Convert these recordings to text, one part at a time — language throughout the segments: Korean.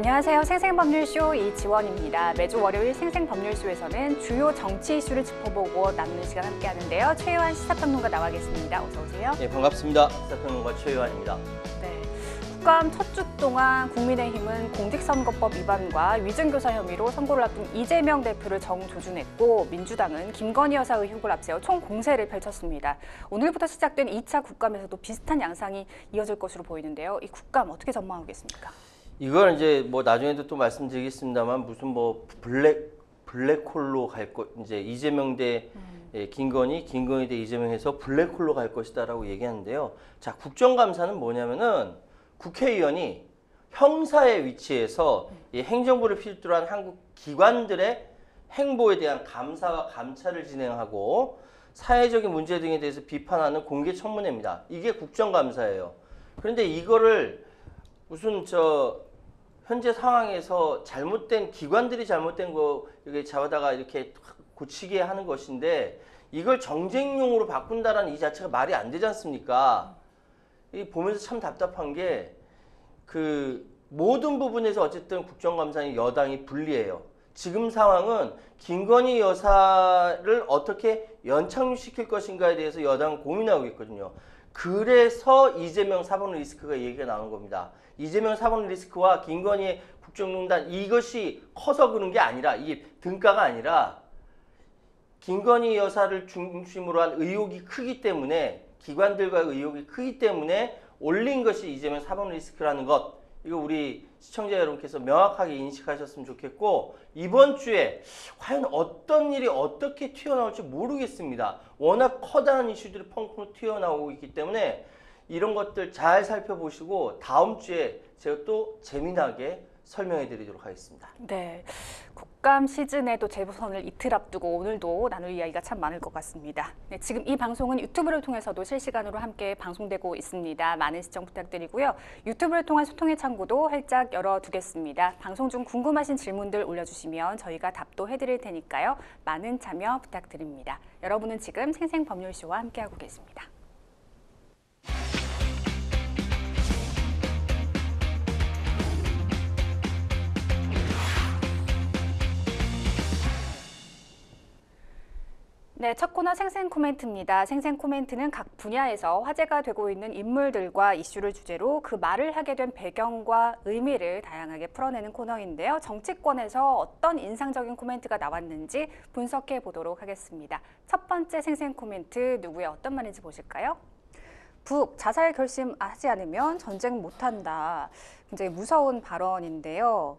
안녕하세요. 생생법률쇼 이지원입니다. 매주 월요일 생생법률쇼에서는 주요 정치 이슈를 짚어보고 나누는 시간 함께 하는데요. 최요한 시사평론가 나와 계십니다. 어서 오세요. 네, 반갑습니다. 시사평론가 최요한입니다. 네, 국감 첫 주 동안 국민의힘은 공직선거법 위반과 위증교사 혐의로 선고를 앞둔 이재명 대표를 정조준했고 민주당은 김건희 여사 의혹을 앞세워 총공세를 펼쳤습니다. 오늘부터 시작된 2차 국감에서도 비슷한 양상이 이어질 것으로 보이는데요. 이 국감 어떻게 전망하고 계십니까? 이걸 이제 뭐 나중에도 또 말씀드리겠습니다만 무슨 뭐 블랙홀로 갈 것, 이제 이재명 대 김건희 대 이재명에서 블랙홀로 갈 것이다라고 얘기하는데요. 자, 국정감사는 뭐냐면은 국회의원이 형사의 위치에서 이 행정부를 필두로 한 한국 기관들의 행보에 대한 감사와 감찰을 진행하고 사회적인 문제 등에 대해서 비판하는 공개 청문회입니다. 이게 국정감사예요. 그런데 이거를 무슨 현재 상황에서 잘못된 기관들이 잘못된 거 이렇게 잡아다가 이렇게 고치게 하는 것인데 이걸 정쟁용으로 바꾼다라는 이 자체가 말이 안 되지 않습니까? 이 보면서 참 답답한 게 그 모든 부분에서 어쨌든 국정감사는 여당이 불리해요. 지금 상황은 김건희 여사를 어떻게 연착륙시킬 것인가에 대해서 여당은 고민하고 있거든요. 그래서 이재명 사법 리스크가 얘기가 나오는 겁니다. 이재명 사법 리스크와 김건희의 국정농단 이것이 커서 그런 게 아니라 이게 등가가 아니라 김건희 여사를 중심으로 한 의혹이 크기 때문에 기관들과의 의혹이 크기 때문에 올린 것이 이재명 사법 리스크라는 것 이거 우리 시청자 여러분께서 명확하게 인식하셨으면 좋겠고 이번 주에 과연 어떤 일이 어떻게 튀어나올지 모르겠습니다. 워낙 커다란 이슈들이 펑펑 튀어나오고 있기 때문에 이런 것들 잘 살펴보시고 다음 주에 제가 또 재미나게 설명해 드리도록 하겠습니다. 네, 국감 시즌에도 재보선을 이틀 앞두고 오늘도 나눌 이야기가 참 많을 것 같습니다. 네, 지금 이 방송은 유튜브를 통해서도 실시간으로 함께 방송되고 있습니다. 많은 시청 부탁드리고요. 유튜브를 통한 소통의 창구도 활짝 열어두겠습니다. 방송 중 궁금하신 질문들 올려주시면 저희가 답도 해드릴 테니까요. 많은 참여 부탁드립니다. 여러분은 지금 생생법률쇼와 함께하고 계십니다. 네, 첫 코너 생생 코멘트입니다. 생생 코멘트는 각 분야에서 화제가 되고 있는 인물들과 이슈를 주제로 그 말을 하게 된 배경과 의미를 다양하게 풀어내는 코너인데요. 정치권에서 어떤 인상적인 코멘트가 나왔는지 분석해 보도록 하겠습니다. 첫 번째 생생 코멘트 누구의 어떤 말인지 보실까요? 북 자살 결심하지 않으면 전쟁 못한다. 굉장히 무서운 발언인데요.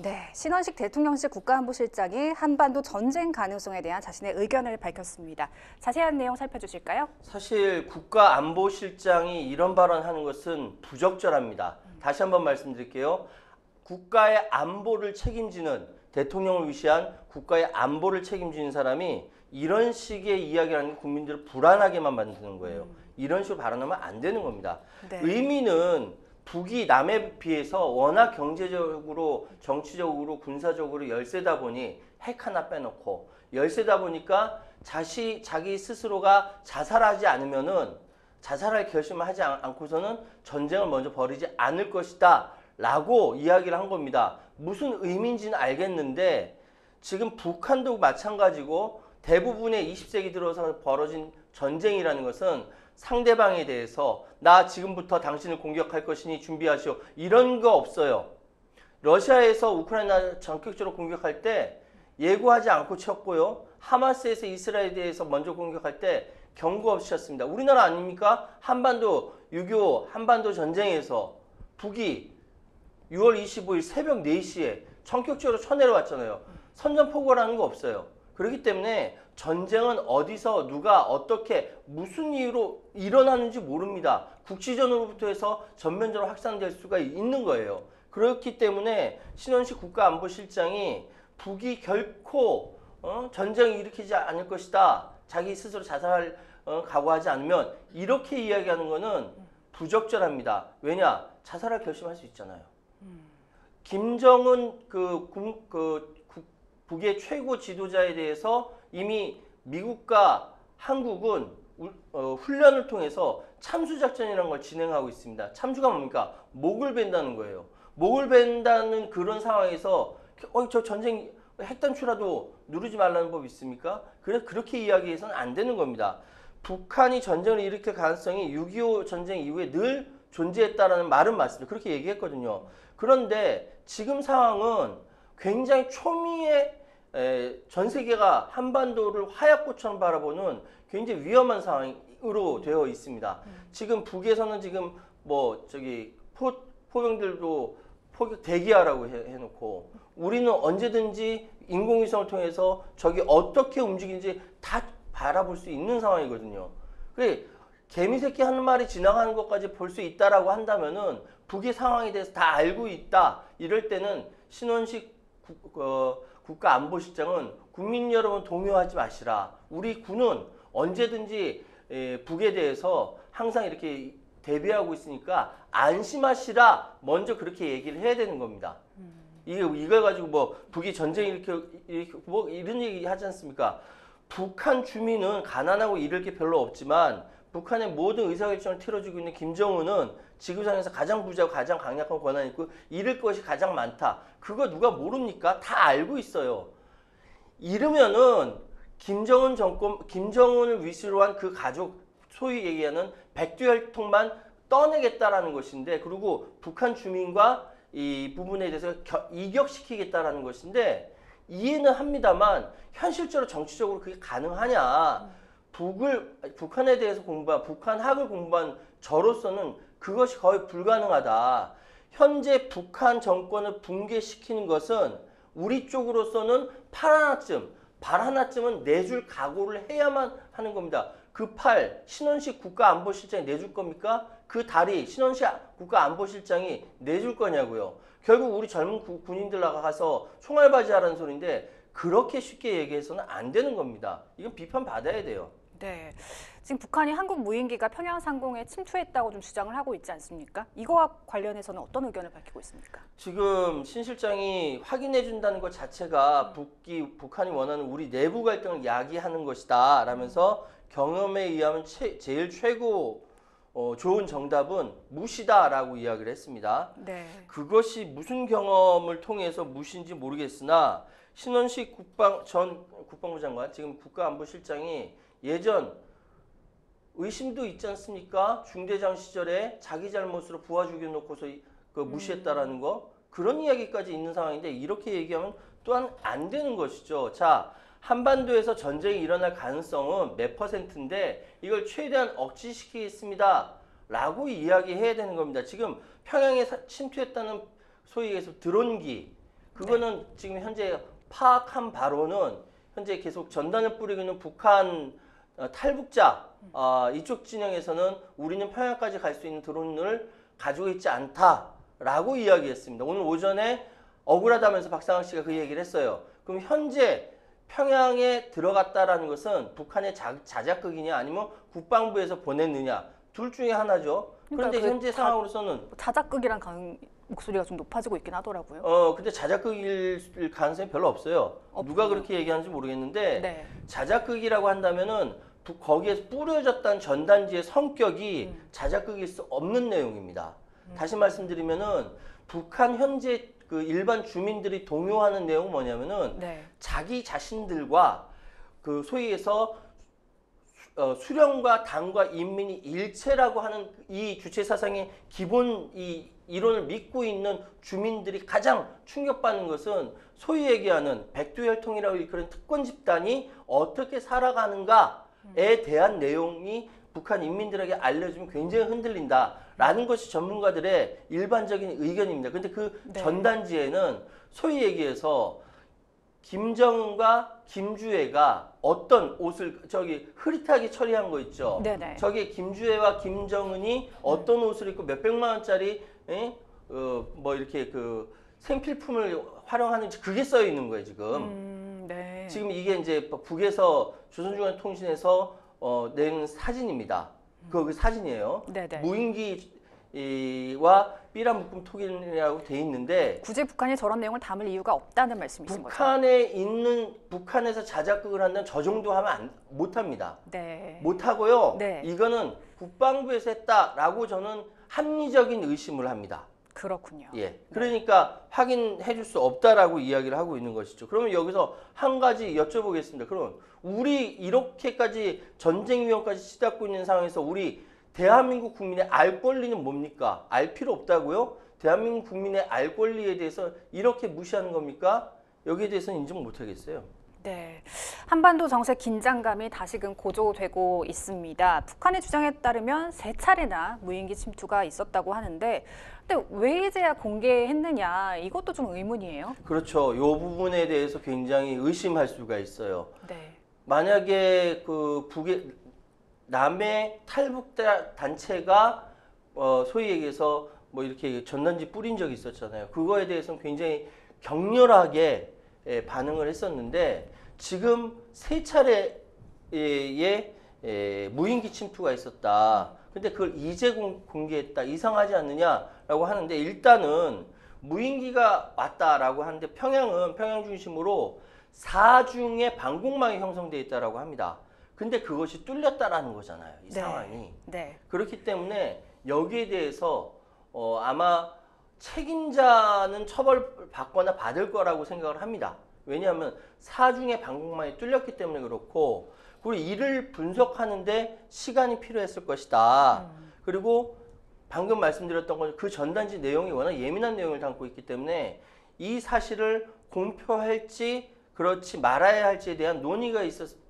네, 신원식 대통령실 국가안보실장이 한반도 전쟁 가능성에 대한 자신의 의견을 밝혔습니다. 자세한 내용 살펴주실까요? 사실 국가안보실장이 이런 발언하는 것은 부적절합니다. 다시 한번 말씀드릴게요. 국가의 안보를 책임지는 대통령을 위시한 국가의 안보를 책임지는 사람이 이런 식의 이야기를 하는 국민들을 불안하게만 만드는 거예요. 이런 식으로 발언하면 안 되는 겁니다. 네. 의미는 북이 남에 비해서 워낙 경제적으로, 정치적으로, 군사적으로 열세다 보니 핵 하나 빼놓고 열세다 보니까 자기 스스로가 자살하지 않으면은 자살할 결심을 하지 않고서는 전쟁을 먼저 벌이지 않을 것이다 라고 이야기를 한 겁니다. 무슨 의미인지는 알겠는데 지금 북한도 마찬가지고 대부분의 20세기 들어서 벌어진 전쟁이라는 것은 상대방에 대해서 나 지금부터 당신을 공격할 것이니 준비하시오. 이런 거 없어요. 러시아에서 우크라이나 전격적으로 공격할 때 예고하지 않고 쳤고요. 하마스에서 이스라엘에 대해서 먼저 공격할 때 경고 없이 쳤습니다. 우리나라 아닙니까? 한반도 6.25 한반도 전쟁에서 북이 6월 25일 새벽 4시에 전격적으로 쳐내려왔잖아요. 선전포고라는 거 없어요. 그렇기 때문에 전쟁은 어디서 누가 어떻게 무슨 이유로 일어나는지 모릅니다. 국지전으로부터 해서 전면적으로 확산될 수가 있는 거예요. 그렇기 때문에 신원식 국가안보실장이 북이 결코 전쟁을 일으키지 않을 것이다. 자기 스스로 자살할 각오하지 않으면 이렇게 이야기하는 것은 부적절합니다. 왜냐? 자살할 결심할 수 있잖아요. 김정은 북의 최고 지도자에 대해서 이미 미국과 한국은 훈련을 통해서 참수작전이라는 걸 진행하고 있습니다. 참수가 뭡니까? 목을 벤다는 거예요. 목을 벤다는 그런 상황에서 저 전쟁 핵단추라도 누르지 말라는 법 있습니까? 그렇게 이야기해서는 안 되는 겁니다. 북한이 전쟁을 일으킬 가능성이 6.25 전쟁 이후에 늘 존재했다라는 말은 맞습니다. 그렇게 얘기했거든요. 그런데 지금 상황은 굉장히 초미의 전 세계가 한반도를 하얗고처럼 바라보는 굉장히 위험한 상황으로 되어 있습니다. 지금 북에서는 지금 뭐 저기 포병들도 포격 대기하라고 해놓고 우리는 언제든지 인공위성을 통해서 적이 어떻게 움직이는지 다 바라볼 수 있는 상황이거든요. 그래 개미새끼 한 마리 지나가는 것까지 볼 수 있다라고 한다면은 북의 상황에 대해서 다 알고 있다. 이럴 때는 신원식 국가안보실장은 국민 여러분 동요하지 마시라. 우리 군은 언제든지 북에 대해서 항상 이렇게 대비하고 있으니까 안심하시라. 먼저 그렇게 얘기를 해야 되는 겁니다. 이걸 가지고 뭐 북이 전쟁 이렇게 뭐 이런 얘기 하지 않습니까? 북한 주민은 가난하고 잃을 게 별로 없지만 북한의 모든 의사결정을 틀어주고 있는 김정은은 지구상에서 가장 부자고 가장 강력한 권한이 있고 잃을 것이 가장 많다. 그거 누가 모릅니까? 다 알고 있어요. 이러면은 김정은 정권, 김정은을 위시로 한 그 가족, 소위 얘기하는 백두혈통만 떠내겠다라는 것인데, 그리고 북한 주민과 이 부분에 대해서 이격시키겠다라는 것인데, 이해는 합니다만 현실적으로 정치적으로 그게 가능하냐? 북한에 대해서 공부한, 북한학을 공부한 저로서는 그것이 거의 불가능하다. 현재 북한 정권을 붕괴시키는 것은 우리 쪽으로서는 발 하나쯤은 내줄 각오를 해야만 하는 겁니다. 그 팔 신원식 국가안보실장이 내줄 겁니까? 그 다리 신원식 국가안보실장이 내줄 거냐고요. 결국 우리 젊은 군인들 나가서 총알바지 하라는 소리인데 그렇게 쉽게 얘기해서는 안 되는 겁니다. 이건 비판 받아야 돼요. 네, 지금 북한이 한국 무인기가 평양 상공에 침투했다고 좀 주장을 하고 있지 않습니까? 이거와 관련해서는 어떤 의견을 밝히고 있습니까? 지금 신 실장이 확인해 준다는 것 자체가 북한이 원하는 우리 내부 갈등을 야기하는 것이다 라면서 경험에 의하면 제일 최고 좋은 정답은 무시다라고 이야기를 했습니다. 네. 그것이 무슨 경험을 통해서 무시인지 모르겠으나 신원식 전 국방부 장관, 지금 국가안보실장이 예전 의심도 있지 않습니까? 중대장 시절에 자기 잘못으로 부하 죽여놓고서 그 무시했다라는 거, 그런 이야기까지 있는 상황인데 이렇게 얘기하면 또한 안 되는 것이죠. 자, 한반도에서 전쟁이 일어날 가능성은 몇 %인데 이걸 최대한 억제시키겠습니다 라고 이야기해야 되는 겁니다. 지금 평양에 침투했다는 소위 얘기해서 드론기, 그거는 지금 현재 파악한 바로는 현재 계속 전단을 뿌리고 있는 북한 탈북자 이쪽 진영에서는 우리는 평양까지 갈 수 있는 드론을 가지고 있지 않다라고 이야기했습니다. 오늘 오전에 억울하다면서 박상학 씨가 그 얘기를 했어요. 그럼 현재 평양에 들어갔다라는 것은 북한의 자작극이냐 아니면 국방부에서 보냈느냐, 둘 중에 하나죠. 그런데 그러니까 현재 상황으로서는 자작극이란 목소리가 좀 높아지고 있긴 하더라고요. 근데 자작극일 가능성이 별로 없어요. 누가 그렇게 얘기하는지 모르겠는데 네. 자작극이라고 한다면은 거기에서 뿌려졌다는 전단지의 성격이 자작극일 수 없는 내용입니다. 다시 말씀드리면은 북한 현재 그 일반 주민들이 동요하는 내용은 뭐냐면은 네. 자기 자신들과 그 소위에서 수령과 당과 인민이 일체라고 하는 이 주체 사상의 기본 이 이론을 믿고 있는 주민들이 가장 충격받는 것은 소위 얘기하는 백두혈통이라고 일컬은 특권 집단이 어떻게 살아가는가에 대한 내용이 북한 인민들에게 알려주면 굉장히 흔들린다라는 것이 전문가들의 일반적인 의견입니다. 근데 그 네. 전단지에는 소위 얘기해서 김정은과 김주애가 어떤 옷을 흐릿하게 처리한 거 있죠. 네네. 저기 김주애와 김정은이 어떤 옷을 입고 몇백만 원짜리 뭐 이렇게 그 생필품을 활용하는지 그게 써 있는 거예요 지금. 네. 지금 이게 이제 북에서 조선중앙통신에서 낸 사진입니다. 그 사진이에요. 네네. 무인기와 삐라 묶음 토긴이라고 돼 있는데 굳이 북한이 저런 내용을 담을 이유가 없다는 말씀이신 거죠? 북한에서 자작극을 한다면 저 정도 하면 못합니다. 네. 못하고요. 네. 이거는 국방부에서 했다라고 저는 합리적인 의심을 합니다. 그렇군요. 예. 그러니까 확인해 줄 수 없다라고 이야기를 하고 있는 것이죠. 그러면 여기서 한 가지 여쭤보겠습니다. 그럼 우리 이렇게까지 전쟁 위험까지 치닫고 있는 상황에서 우리 대한민국 국민의 알 권리는 뭡니까? 알 필요 없다고요? 대한민국 국민의 알 권리에 대해서 이렇게 무시하는 겁니까? 여기에 대해서는 인정 못 하겠어요. 네, 한반도 정세 긴장감이 다시금 고조되고 있습니다. 북한의 주장에 따르면 3차례나 무인기 침투가 있었다고 하는데, 근데 왜 이제야 공개했느냐, 이것도 좀 의문이에요. 그렇죠. 이 부분에 대해서 굉장히 의심할 수가 있어요. 네, 만약에 그 북의 남의 탈북 단체가 소위 얘기해서 뭐 이렇게 전단지 뿌린 적이 있었잖아요. 그거에 대해서는 굉장히 격렬하게 반응을 했었는데 지금 3차례의 무인기 침투가 있었다. 근데 그걸 이제 공개했다. 이상하지 않느냐라고 하는데 일단은 무인기가 왔다라고 하는데 평양은 평양 중심으로 4중의 방공망이 형성되어 있다라고 합니다. 근데 그것이 뚫렸다라는 거잖아요. 이 네. 상황이. 네, 그렇기 때문에 여기에 대해서 아마 책임자는 처벌받거나 받을 거라고 생각을 합니다. 왜냐하면 4중의 방공망이 뚫렸기 때문에 그렇고 그리고 이를 분석하는데 시간이 필요했을 것이다. 그리고 방금 말씀드렸던 건 그 전단지 내용이 워낙 예민한 내용을 담고 있기 때문에 이 사실을 공표할지 그렇지 말아야 할지에 대한 논의가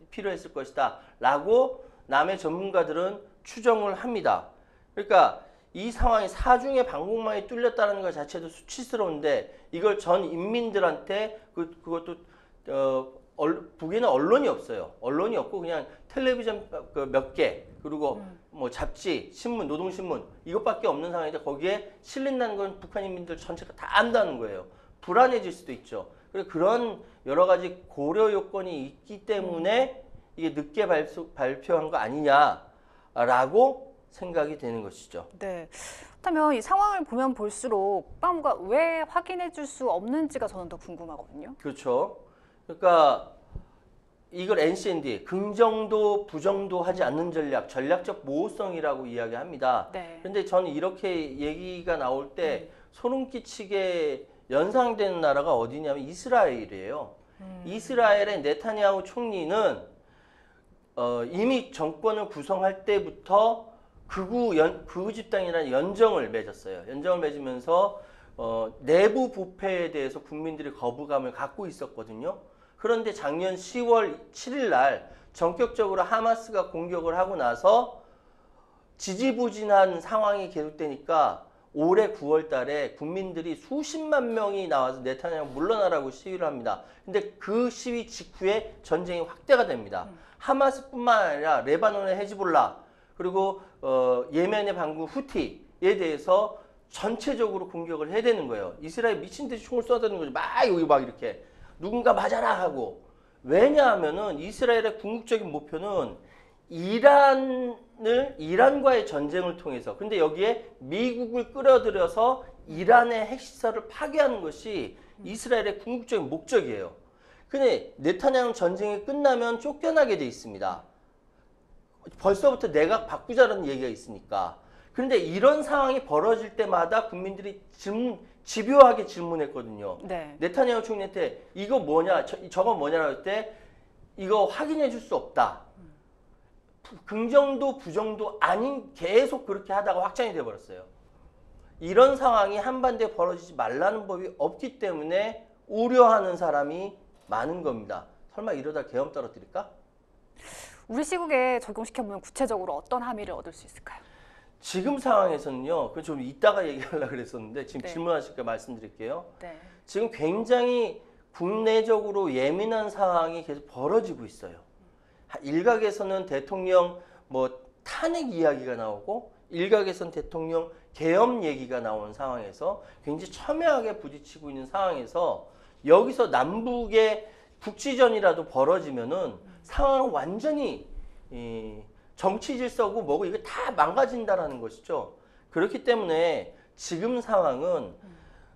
필요했을 것이다 라고 남의 전문가들은 추정을 합니다. 그러니까 이 상황이 4중의 방공망이 뚫렸다는 것 자체도 수치스러운데 이걸 전 인민들한테 그것도 북에는 언론이 없어요. 언론이 없고 그냥 텔레비전 몇 개 그리고 뭐 잡지, 신문, 노동신문 이것밖에 없는 상황인데 거기에 실린다는 건 북한 인민들 전체가 다 안다는 거예요. 불안해질 수도 있죠. 그래서 그런 여러 가지 고려 요건이 있기 때문에 이게 늦게 발표한 거 아니냐라고 생각이 되는 것이죠. 네. 그렇다면 이 상황을 보면 볼수록 국방부가 왜 확인해 줄 수 없는지가 저는 더 궁금하거든요. 그렇죠. 그러니까 이걸 NCND 긍정도 부정도 하지 않는 전략적 모호성이라고 이야기합니다. 네. 그런데 저는 이렇게 얘기가 나올 때 소름 끼치게 연상되는 나라가 어디냐면 이스라엘이에요. 이스라엘의 네타냐후 총리는 이미 정권을 구성할 때부터 극우 집단이라는 연정을 맺었어요. 연정을 맺으면서 내부 부패에 대해서 국민들이 거부감을 갖고 있었거든요. 그런데 작년 10월 7일 날 전격적으로 하마스가 공격을 하고 나서 지지부진한 상황이 계속되니까 올해 9월 달에 국민들이 수십만 명이 나와서 네타냐후 물러나라고 시위를 합니다. 근데 그 시위 직후에 전쟁이 확대가 됩니다. 하마스뿐만 아니라 레바논의 헤즈볼라 그리고 예멘의 반군 후티에 대해서 전체적으로 공격을 해야 되는 거예요. 이스라엘 미친 듯이 총을 쏘아대는 거죠. 막 여기 막 이렇게 누군가 맞아라 하고. 왜냐하면은 이스라엘의 궁극적인 목표는 이란과의 전쟁을 통해서 근데 여기에 미국을 끌어들여서 이란의 핵시설을 파괴하는 것이 이스라엘의 궁극적인 목적이에요. 근데 네타냐후 전쟁이 끝나면 쫓겨나게 돼 있습니다. 벌써부터 내각 바꾸자는 얘기가 있으니까. 그런데 이런 상황이 벌어질 때마다 국민들이 집요하게 질문했거든요. 네. 네타냐후 총리한테 이거 뭐냐, 저거 뭐냐라고 할 때 이거 확인해 줄 수 없다. 긍정도 부정도 아닌 계속 그렇게 하다가 확장이 돼 버렸어요. 이런 상황이 한반도에 벌어지지 말라는 법이 없기 때문에 우려하는 사람이 많은 겁니다. 설마 이러다 계엄 떨어뜨릴까? 우리 시국에 적용시켜보면 구체적으로 어떤 함의를 얻을 수 있을까요? 지금 상황에서는요. 그 좀 이따가 얘기하려고 그랬었는데 지금 네. 질문하실까 말씀드릴게요. 네. 지금 굉장히 국내적으로 예민한 상황이 계속 벌어지고 있어요. 일각에서는 대통령 뭐 탄핵 이야기가 나오고 일각에서는 대통령 계엄 얘기가 나오는 상황에서 굉장히 첨예하게 부딪히고 있는 상황에서 여기서 남북의 국지전이라도 벌어지면은 상황은 완전히 정치 질서고 뭐고 이거 다 망가진다라는 것이죠. 그렇기 때문에 지금 상황은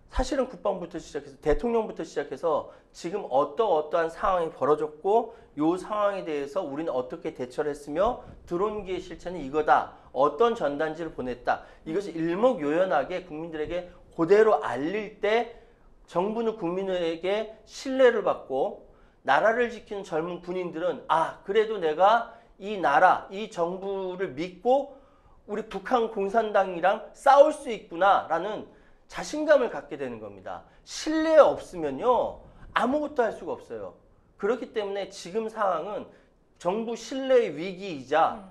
사실은 국방부터 시작해서 대통령부터 시작해서 지금 어떠한 상황이 벌어졌고 이 상황에 대해서 우리는 어떻게 대처를 했으며 드론기의 실체는 이거다. 어떤 전단지를 보냈다. 이것이 일목요연하게 국민들에게 그대로 알릴 때 정부는 국민에게 신뢰를 받고 나라를 지키는 젊은 군인들은 아 그래도 내가 이 나라 이 정부를 믿고 우리 북한 공산당이랑 싸울 수 있구나라는 자신감을 갖게 되는 겁니다. 신뢰 없으면요 아무것도 할 수가 없어요. 그렇기 때문에 지금 상황은 정부 신뢰의 위기이자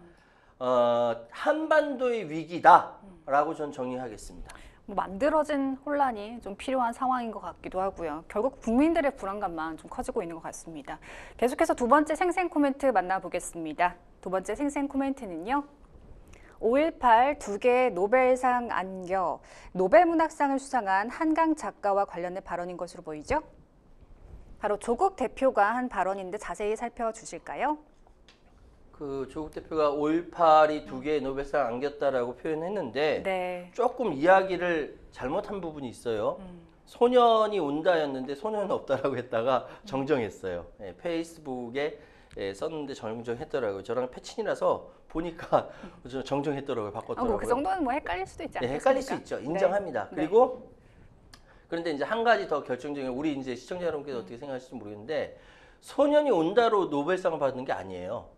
한반도의 위기다라고 전 정의하겠습니다. 뭐 만들어진 혼란이 좀 필요한 상황인 것 같기도 하고요. 결국 국민들의 불안감만 좀 커지고 있는 것 같습니다. 계속해서 두 번째 생생 코멘트 만나보겠습니다. 두 번째 생생 코멘트는요. 5.18 두 개의 노벨상 안겨 노벨문학상을 수상한 한강 작가와 관련된 발언인 것으로 보이죠? 바로 조국 대표가 한 발언인데 자세히 살펴주실까요? 그 조국 대표가 5.18이 두 개의 노벨상 안겼다라고 표현했는데 네. 조금 이야기를 잘못한 부분이 있어요. 소년이 온다였는데 소년은 없다라고 했다가 정정했어요. 예, 페이스북에 썼는데 정정했더라고요. 저랑 패친이라서 보니까 정정했더라고요. 바꿨더라고요. 그 정도는 뭐 헷갈릴 수도 있지 네, 않겠습니까? 헷갈릴 수 있죠. 인정합니다. 네. 그리고 그런데 이제 한 가지 더 결정적인 우리 이제 시청자 여러분께서 어떻게 생각하실지 모르겠는데 소년이 온다로 노벨상을 받는 게 아니에요.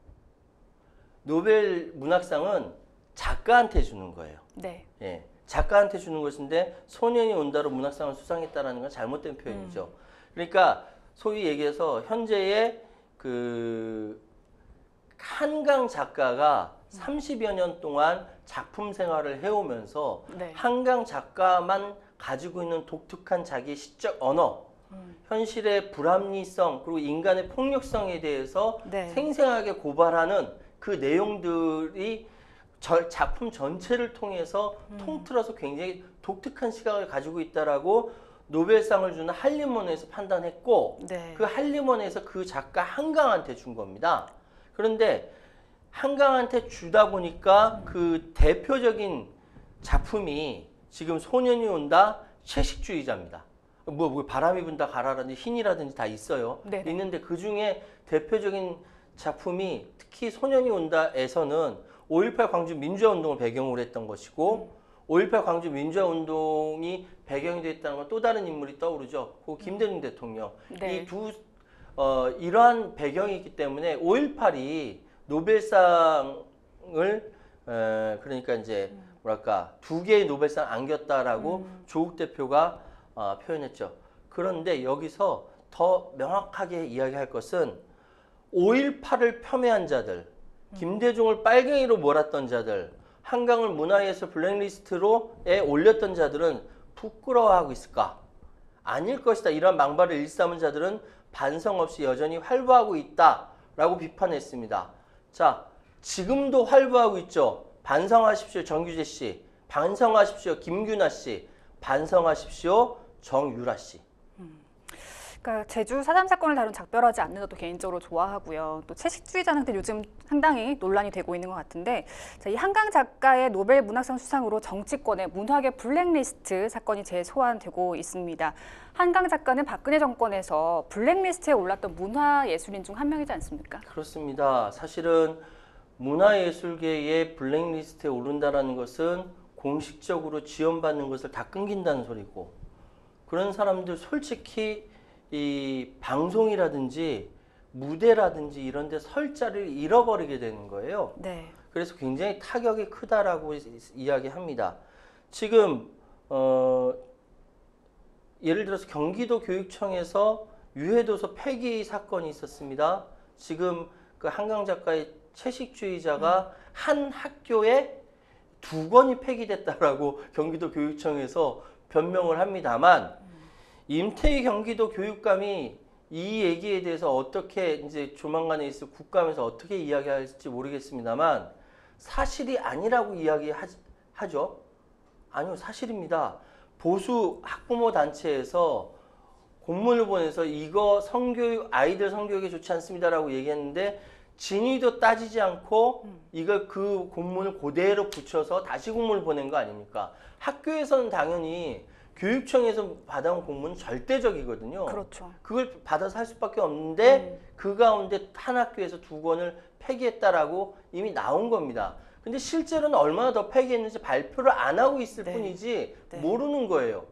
노벨 문학상은 작가한테 주는 거예요. 네. 예, 작가한테 주는 것인데 소년이 온다로 문학상을 수상했다라는 건 잘못된 표현이죠. 그러니까 소위 얘기해서 현재의 그 한강 작가가 30여 년 동안 작품 생활을 해오면서 네. 한강 작가만 가지고 있는 독특한 자기의 시적 언어, 현실의 불합리성 그리고 인간의 폭력성에 대해서 네. 생생하게 고발하는 그 내용들이 작품 전체를 통해서 통틀어서 굉장히 독특한 시각을 가지고 있다라고 노벨상을 주는 한림원에서 판단했고 네. 그 한림원에서 그 작가 한강한테 준 겁니다. 그런데 한강한테 주다 보니까 그 대표적인 작품이 지금 소년이 온다 채식주의자입니다. 뭐 바람이 분다 가라라든지 흰이라든지 다 있어요. 네네. 있는데 그 중에 대표적인 작품이 특히 소년이 온다에서는 5.18 광주 민주화운동을 배경으로 했던 것이고 5.18 광주 민주화운동이 배경이 됐다는 건 또 다른 인물이 떠오르죠. 그 김대중 대통령. 네. 이 두 이러한 배경이 있기 때문에 5.18이 노벨상을 그러니까 이제 뭐랄까 두 개의 노벨상 안겼다라고 조국 대표가 표현했죠. 그런데 여기서 더 명확하게 이야기할 것은 5.18을 폄훼한 자들, 김대중을 빨갱이로 몰았던 자들, 한강을 문화예술 블랙리스트로에 올렸던 자들은 부끄러워하고 있을까? 아닐 것이다. 이런 망발을 일삼은 자들은 반성 없이 여전히 활보하고 있다라고 비판했습니다. 자, 지금도 활보하고 있죠. 반성하십시오, 정규재 씨. 반성하십시오, 김규나 씨. 반성하십시오, 정유라 씨. 그러니까 제주 4.3 사건을 다룬 작별하지 않는 것도 개인적으로 좋아하고요. 또 채식주의자는 요즘 상당히 논란이 되고 있는 것 같은데 이 한강 작가의 노벨 문학상 수상으로 정치권의 문학의 블랙리스트 사건이 재소환되고 있습니다. 한강 작가는 박근혜 정권에서 블랙리스트에 올랐던 문화예술인 중 한 명이지 않습니까? 그렇습니다. 사실은 문화예술계의 블랙리스트에 오른다는 것은 공식적으로 지원받는 것을 다 끊긴다는 소리고 그런 사람들 솔직히 이 방송이라든지 무대라든지 이런 데 설 자리를 잃어버리게 되는 거예요. 네. 그래서 굉장히 타격이 크다라고 이야기합니다. 지금 예를 들어서 경기도 교육청에서 유해도서 폐기 사건이 있었습니다. 지금 그 한강 작가의 채식주의자가 한 학교에 2권이 폐기됐다라고 경기도 교육청에서 변명을 합니다만 임태희 경기도 교육감이 이 얘기에 대해서 어떻게 이제 조만간에 있을 국감에서 어떻게 이야기할지 모르겠습니다만 사실이 아니라고 이야기하죠. 아니요, 사실입니다. 보수 학부모 단체에서 공문을 보내서 이거 성교육 아이들 성교육에 좋지 않습니다라고 얘기했는데 진위도 따지지 않고 이걸 그 공문을 그대로 붙여서 다시 공문을 보낸 거 아닙니까? 학교에서는 당연히 교육청에서 받아온 공문은 절대적이거든요. 그렇죠. 그걸 받아서 할 수밖에 없는데 그 가운데 한 학교에서 2권을 폐기했다라고 이미 나온 겁니다. 근데 실제로는 얼마나 더 폐기했는지 발표를 안 하고 있을 네. 뿐이지 네. 모르는 거예요.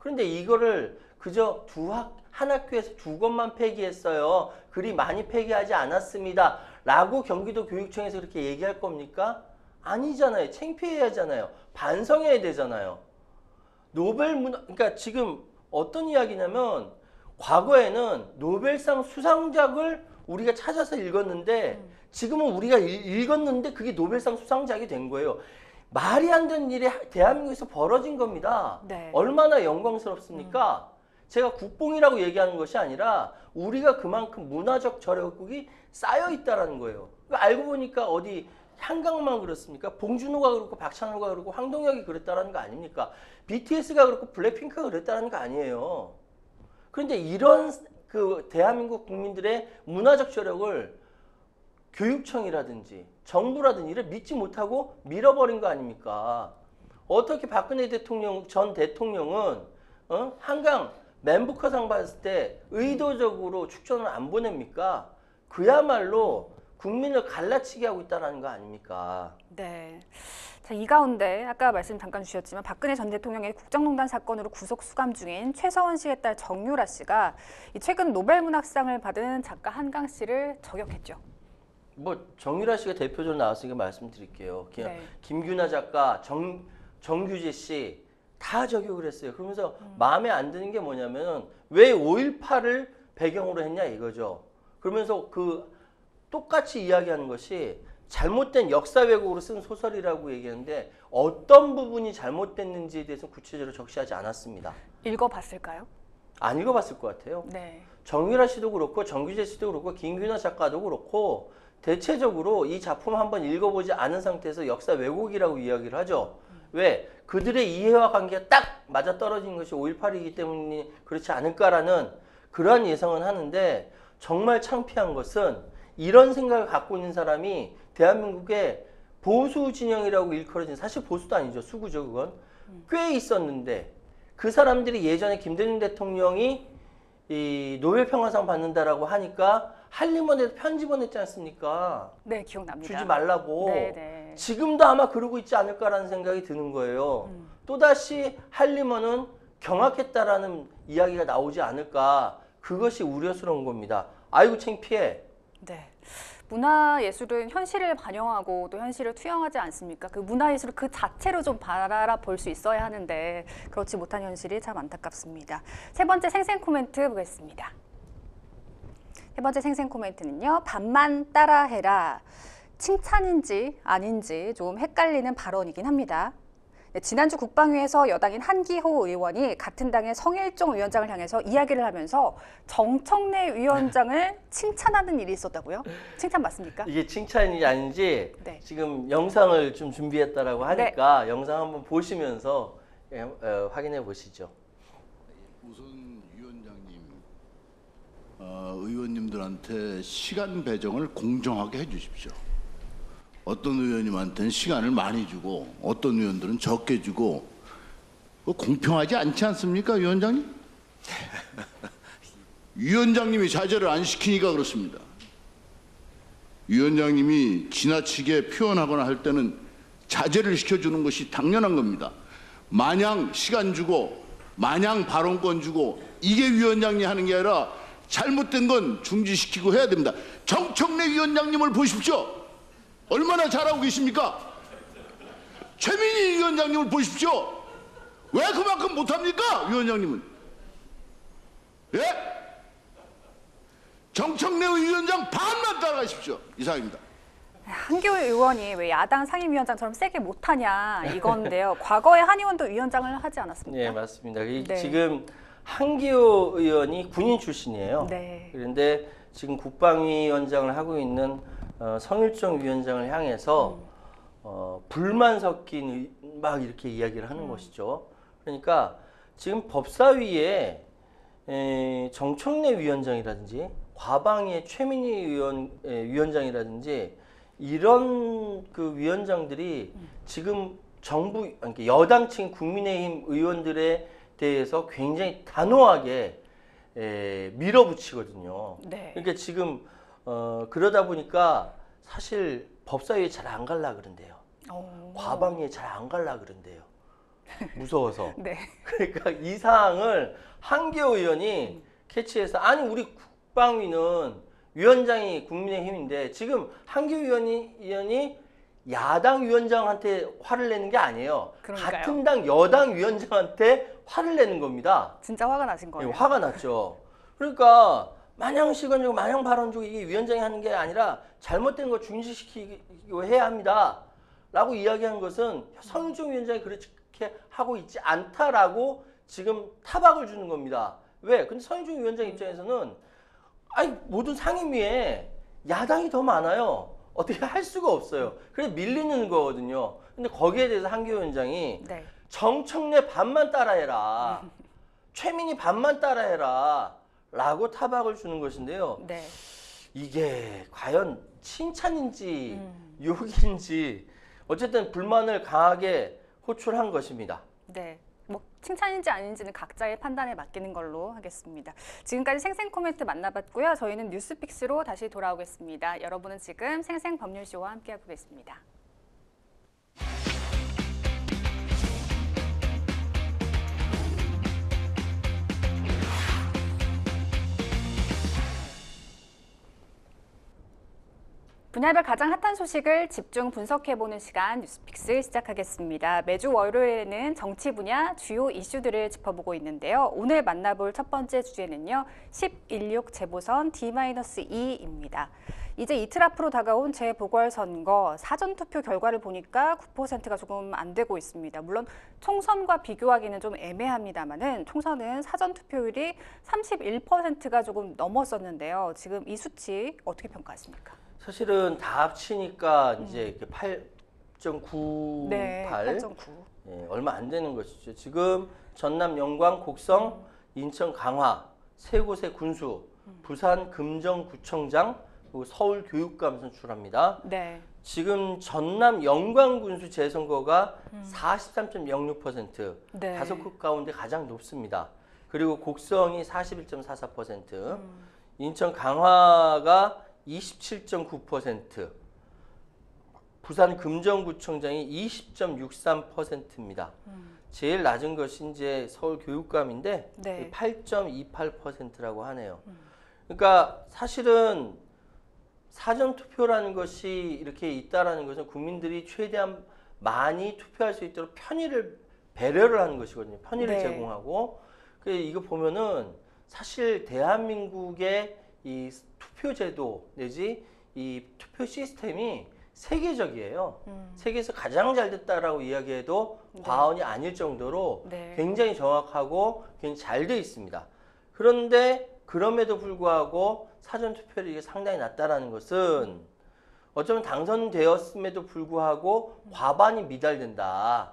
그런데 이거를 그저 한 학교에서 2건만 폐기했어요. 그리 많이 폐기하지 않았습니다. 라고 경기도 교육청에서 그렇게 얘기할 겁니까? 아니잖아요. 창피해야 하잖아요. 반성해야 되잖아요. 그러니까 지금 어떤 이야기냐면 과거에는 노벨상 수상작을 우리가 찾아서 읽었는데 지금은 우리가 읽었는데 그게 노벨상 수상작이 된 거예요. 말이 안 되는 일이 대한민국에서 벌어진 겁니다. 네. 얼마나 영광스럽습니까? 제가 국뽕이라고 얘기하는 것이 아니라 우리가 그만큼 문화적 저력이 쌓여 있다라는 거예요. 알고 보니까 어디 한강만 그렇습니까? 봉준호가 그렇고 박찬호가 그렇고 황동혁이 그랬다라는 거 아닙니까? BTS가 그렇고 블랙핑크가 그랬다라는 거 아니에요. 그런데 이런 그 대한민국 국민들의 문화적 저력을 교육청이라든지 정부라든지 이를 믿지 못하고 밀어버린 거 아닙니까? 어떻게 박근혜 전 대통령은 한강 맨부커상 받았을 때 의도적으로 축전을 안 보냅니까? 그야말로 국민을 갈라치게 하고 있다는 거 아닙니까? 네. 자, 이 가운데 아까 말씀 잠깐 주셨지만 박근혜 전 대통령의 국정농단 사건으로 구속 수감 중인 최서원 씨의 딸 정유라 씨가 최근 노벨문학상을 받은 작가 한강 씨를 저격했죠. 뭐 정유라 씨가 대표적으로 나왔으니까 말씀드릴게요. 네. 김규나 작가, 정규재 씨 다 저격을 했어요. 그러면서 마음에 안 드는 게 뭐냐면 왜 5.18을 배경으로 했냐 이거죠. 그러면서 그 똑같이 이야기하는 것이 잘못된 역사 왜곡으로 쓴 소설이라고 얘기하는데 어떤 부분이 잘못됐는지에 대해서 구체적으로 적시하지 않았습니다. 읽어봤을까요? 안 읽어봤을 것 같아요. 네. 정유라 씨도 그렇고 정규재 씨도 그렇고 김규나 작가도 그렇고 대체적으로 이 작품 한번 읽어보지 않은 상태에서 역사 왜곡이라고 이야기를 하죠. 왜? 그들의 이해와 관계가 딱 맞아떨어진 것이 5.18이기 때문에 그렇지 않을까라는 그러한 예상은 하는데 정말 창피한 것은 이런 생각을 갖고 있는 사람이 대한민국의 보수 진영이라고 일컬어진 사실 보수도 아니죠. 수구죠 그건. 꽤 있었는데 그 사람들이 예전에 김대중 대통령이 이 노벨 평화상 받는다라고 하니까 한림원에서 편지 보냈지 않습니까? 네, 기억납니다. 주지 말라고. 네. 지금도 아마 그러고 있지 않을까라는 생각이 드는 거예요. 또다시 한림원은 경악했다라는 이야기가 나오지 않을까. 그것이 우려스러운 겁니다. 아이고 창피해. 네. 문화예술은 현실을 반영하고 또 현실을 투영하지 않습니까? 그 문화예술을 그 자체로 좀 바라볼 수 있어야 하는데 그렇지 못한 현실이 참 안타깝습니다. 세 번째 생생 코멘트 보겠습니다. 세 번째 생생 코멘트는요. 반만 따라해라. 칭찬인지 아닌지 좀 헷갈리는 발언이긴 합니다. 네, 지난주 국방위에서 여당인 한기호 의원이 같은 당의 성일종 위원장을 향해서 이야기를 하면서 정청래 위원장을 칭찬하는 일이 있었다고요? 칭찬 맞습니까? 이게 칭찬인지 아닌지 네. 지금 영상을 좀 준비했다라고 하니까 영상 한번 보시면서 확인해 보시죠. 우선 위원장님, 의원님들한테 시간 배정을 공정하게 해주십시오. 어떤 의원님한테는 시간을 많이 주고 어떤 의원들은 적게 주고 공평하지 않지 않습니까, 위원장님? 위원장님이 자제를 안 시키니까 그렇습니다. 위원장님이 지나치게 표현하거나 할 때는 자제를 시켜주는 것이 당연한 겁니다. 마냥 시간 주고 마냥 발언권 주고 이게 위원장이 하는 게 아니라 잘못된 건 중지시키고 해야 됩니다. 정청래 위원장님을 보십시오. 얼마나 잘하고 계십니까? 최민희 위원장님을 보십시오. 왜 그만큼 못합니까? 위원장님은. 예? 정청래 위원장 반만 따라가십시오. 이상입니다. 한기호 의원이 왜 야당 상임위원장처럼 세게 못하냐 이건데요. 과거에 한의원도 위원장을 하지 않았습니까? 네, 맞습니다. 네. 지금 한기호 의원이 군인 출신이에요. 네. 그런데 지금 국방위원장을 하고 있는 성일종 위원장을 향해서 불만 섞인 막 이렇게 이야기를 하는 것이죠. 그러니까 지금 법사위에 정청래 위원장이라든지 과방위의 최민희 위원장이라든지 이런 그 위원장들이 지금 정부, 그러니까 여당층 국민의힘 의원들에 대해서 굉장히 단호하게 밀어붙이거든요. 네. 그러니까 지금 그러다 보니까 사실 법사위에 잘 안 갈라 그런대요. 과방위에 잘 안 갈라 그런대요. 무서워서. 네. 그러니까 이 사항을 한기호 의원이 캐치해서 아니 우리 국방위는 위원장이 국민의힘인데 지금 한기호 의원이 야당 위원장한테 화를 내는 게 아니에요. 그러니까요. 같은 당 여당 위원장한테 화를 내는 겁니다. 진짜 화가 나신 거예요. 화가 났죠. 그러니까 마냥 시간 주고 마냥 발언 주고 이게 위원장이 하는 게 아니라 잘못된 거 중지시키고 해야 합니다. 라고 이야기한 것은 성일종 위원장이 그렇게 하고 있지 않다라고 지금 타박을 주는 겁니다. 왜? 근데 성일종 위원장 입장에서는 아니 모든 상임위에 야당이 더 많아요. 어떻게 할 수가 없어요. 그래서 밀리는 거거든요. 근데 거기에 대해서 한기호 위원장이 네. 정청래 반만 따라해라. 최민희 반만 따라해라. 라고 타박을 주는 것인데요. 네. 이게 과연 칭찬인지 욕인지 어쨌든 불만을 강하게 호출한 것입니다. 네. 뭐 칭찬인지 아닌지는 각자의 판단에 맡기는 걸로 하겠습니다. 지금까지 생생 코멘트 만나봤고요. 저희는 뉴스픽스로 다시 돌아오겠습니다. 여러분은 지금 생생 법률쇼와 함께하고 계십니다. 분야별 가장 핫한 소식을 집중 분석해보는 시간 뉴스픽스 시작하겠습니다. 매주 월요일에는 정치 분야 주요 이슈들을 짚어보고 있는데요. 오늘 만나볼 첫 번째 주제는요. 10.16 재보선 D-2입니다. 이제 이틀 앞으로 다가온 재보궐선거 사전투표 결과를 보니까 9%가 조금 안 되고 있습니다. 물론 총선과 비교하기는 좀 애매합니다만은 총선은 사전투표율이 31%가 조금 넘었었는데요. 지금 이 수치 어떻게 평가하십니까? 사실은 다 합치니까 이제 8.98, 네, 8.9. 예, 얼마 안 되는 것이죠. 지금 전남 영광, 곡성, 인천 강화 세 곳의 군수, 부산 금정구청장, 그리고 서울 교육감 선출합니다. 네. 지금 전남 영광 군수 재선거가 43.06%, 네. 다섯 곳 가운데 가장 높습니다. 그리고 곡성이 41.44%, 인천 강화가 27.9%, 부산 금정구청장이 20.63%입니다. 제일 낮은 것이 이제 서울 교육감인데 네. 8.28%라고 하네요. 그러니까 사실은 사전 투표라는 것이 이렇게 있다라는 것은 국민들이 최대한 많이 투표할 수 있도록 배려를 하는 것이거든요. 편의를 네. 제공하고 이거 보면은 사실 대한민국의 이 투표제도 내지 이 투표 시스템이 세계적이에요. 세계에서 가장 잘 됐다라고 이야기해도 과언이 아닐 정도로 네. 굉장히 정확하고 굉장히 잘 돼 있습니다. 그런데 그럼에도 불구하고 사전 투표율이 상당히 낮다라는 것은 어쩌면 당선되었음에도 불구하고 과반이 미달된다.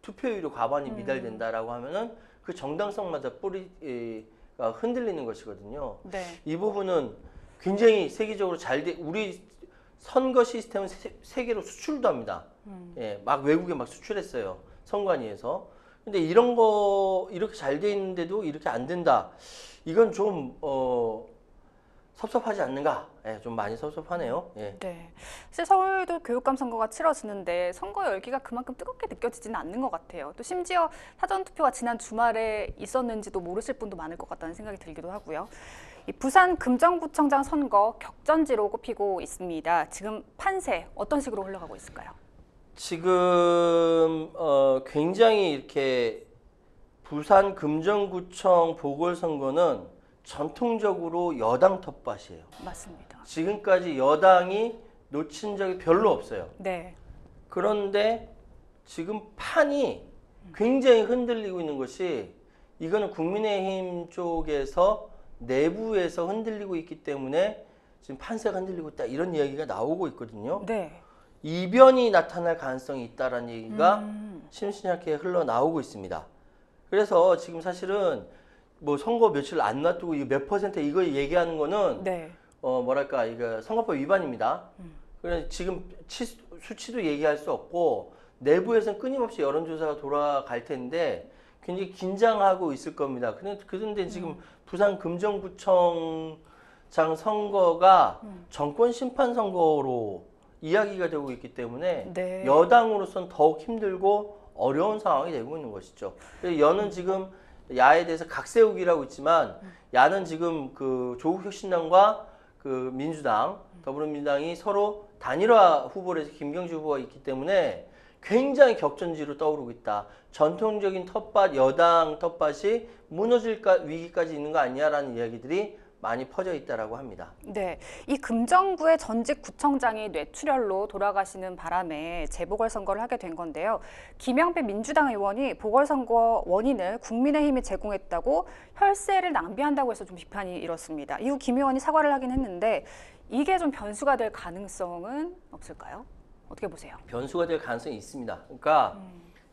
투표율이 과반이 미달된다라고 하면은 그 정당성마다 뿌리가 흔들리는 것이거든요. 네. 이 부분은 굉장히 세계적으로 우리 선거 시스템은 세계로 수출도 합니다. 예, 막 외국에 막 수출했어요. 선관위에서. 근데 이런 거 이렇게 잘 돼 있는데도 이렇게 안 된다. 이건 좀 섭섭하지 않는가? 예, 좀 많이 섭섭하네요. 예. 네. 사실 서울도 교육감 선거가 치러지는데 선거 열기가 그만큼 뜨겁게 느껴지지는 않는 것 같아요. 또 심지어 사전투표가 지난 주말에 있었는지도 모르실 분도 많을 것 같다는 생각이 들기도 하고요. 이 부산 금정구청장 선거 격전지로 꼽히고 있습니다. 지금 판세 어떤 식으로 흘러가고 있을까요? 지금 굉장히 이렇게 부산 금정구청 보궐선거는 전통적으로 여당 텃밭이에요. 맞습니다. 지금까지 여당이 놓친 적이 별로 없어요. 네. 그런데 지금 판이 굉장히 흔들리고 있는 것이 이거는 국민의힘 쪽에서 내부에서 흔들리고 있기 때문에 지금 판세가 흔들리고 있다 이런 이야기가 나오고 있거든요. 네. 이변이 나타날 가능성이 있다라는 얘기가 심심찮게 흘러나오고 있습니다. 그래서 지금 사실은 뭐 선거 며칠 안 놔두고 이거 몇 퍼센트 이거 얘기하는 거는 네. 뭐랄까 이거 선거법 위반입니다. 그래서 지금 수치도 얘기할 수 없고 내부에서는 끊임없이 여론조사가 돌아갈 텐데 굉장히 긴장하고 있을 겁니다. 그런데 지금 부산 금정구청장 선거가 정권 심판 선거로 이야기가 되고 있기 때문에 네. 여당으로서는 더욱 힘들고 어려운 상황이 되고 있는 것이죠. 그래서 여는 지금 야에 대해서 각세우기라고 있지만 야는 지금 그 조국혁신당과 그 민주당, 더불어민주당이 서로 단일화 후보를 해서 김경주 후보가 있기 때문에 굉장히 격전지로 떠오르고 있다. 전통적인 텃밭, 여당 텃밭이 무너질 위기까지 있는 거 아니냐라는 이야기들이 많이 퍼져 있다라고 합니다. 네, 이 금정구의 전직 구청장이 뇌출혈로 돌아가시는 바람에 재보궐선거를 하게 된 건데요. 김영배 민주당 의원이 보궐선거 원인을 국민의힘이 제공했다고 혈세를 낭비한다고 해서 좀 비판이 일었습니다. 이후 김 의원이 사과를 하긴 했는데 이게 좀 변수가 될 가능성은 없을까요? 어떻게 보세요? 변수가 될 가능성이 있습니다. 그러니까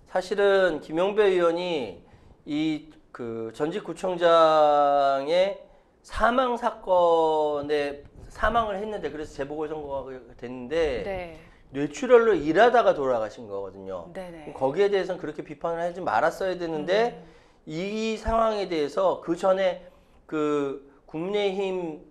사실은 김영배 의원이 이 그 전직 구청장의 사망 사건에 사망을 했는데 그래서 재보궐선거가 됐는데 네. 뇌출혈로 일하다가 돌아가신 거거든요. 네네. 거기에 대해서는 그렇게 비판을 하지 말았어야 되는데 이 상황에 대해서 그 전에 그 국민의힘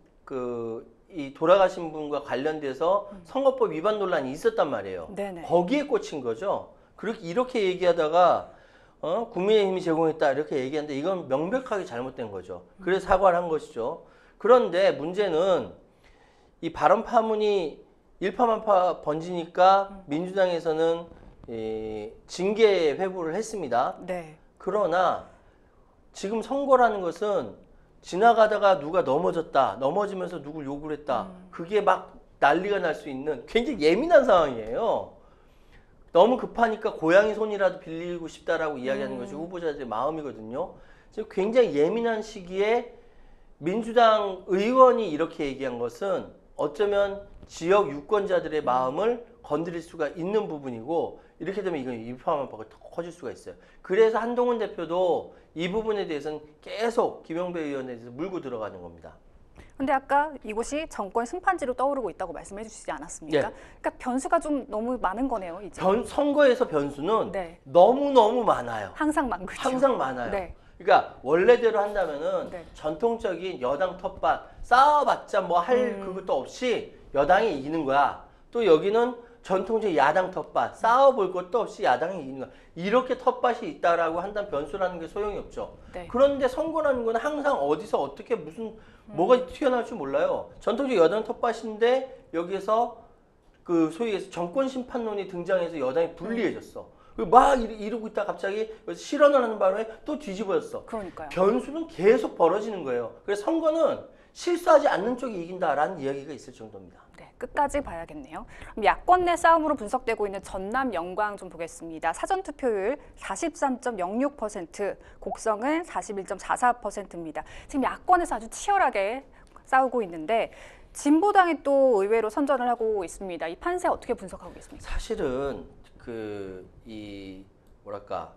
이 돌아가신 분과 관련돼서 선거법 위반 논란이 있었단 말이에요. 네네. 거기에 꽂힌 거죠. 그렇게 이렇게 얘기하다가 국민의힘이 제공했다 이렇게 얘기하는데 이건 명백하게 잘못된 거죠. 그래서 사과를 한 것이죠. 그런데 문제는 이 발언 파문이 일파만파 번지니까 민주당에서는 징계 회부를 했습니다. 네. 그러나 지금 선거라는 것은 지나가다가 누가 넘어졌다, 넘어지면서 누굴 욕을 했다, 그게 막 난리가 날 수 있는 굉장히 예민한 상황이에요. 너무 급하니까 고양이 손이라도 빌리고 싶다라고 이야기하는 것이 후보자들의 마음이거든요. 지금 굉장히 예민한 시기에 민주당 의원이 이렇게 얘기한 것은 어쩌면 지역 유권자들의 마음을 건드릴 수가 있는 부분이고 이렇게 되면 이건 일파만파가 더 커질 수가 있어요. 그래서 한동훈 대표도 이 부분에 대해서는 계속 김영배 의원에 대해서 물고 들어가는 겁니다. 근데 아까 이곳이 정권 심판지로 떠오르고 있다고 말씀해 주시지 않았습니까? 예. 그러니까 변수가 좀 너무 많은 거네요, 이제. 선거에서 변수는 네. 너무너무 많아요. 항상 많고요. 항상 많아요. 네. 그러니까 원래대로 한다면은 네. 전통적인 여당 텃밭 싸워봤자 뭐 할 그것도 없이 여당이 이기는 거야. 또 여기는 전통적인 야당 텃밭 싸워볼 것도 없이 야당이 이기는 거야. 이렇게 텃밭이 있다라고 한다면 변수라는 게 소용이 없죠. 네. 그런데 선거라는 건 항상 어디서 어떻게 무슨 뭐가 튀어나올 줄 몰라요. 전통적 여당 텃밭인데 여기에서 그 소위 해서 정권 심판론이 등장해서 여당이 불리해졌어. 그리고 막 이러고 있다 갑자기 실언을 하는 바람에 또 뒤집어졌어. 그러니까요. 변수는 계속 벌어지는 거예요. 그래서 선거는 실수하지 않는 쪽이 이긴다라는 이야기가 있을 정도입니다. 네, 끝까지 봐야겠네요. 그럼 야권 내 싸움으로 분석되고 있는 전남 영광 좀 보겠습니다. 사전 투표율 43.06%, 곡성은 41.44%입니다. 지금 야권에서 아주 치열하게 싸우고 있는데 진보당이 또 의외로 선전을 하고 있습니다. 이 판세 어떻게 분석하고 계십니까? 사실은 뭐랄까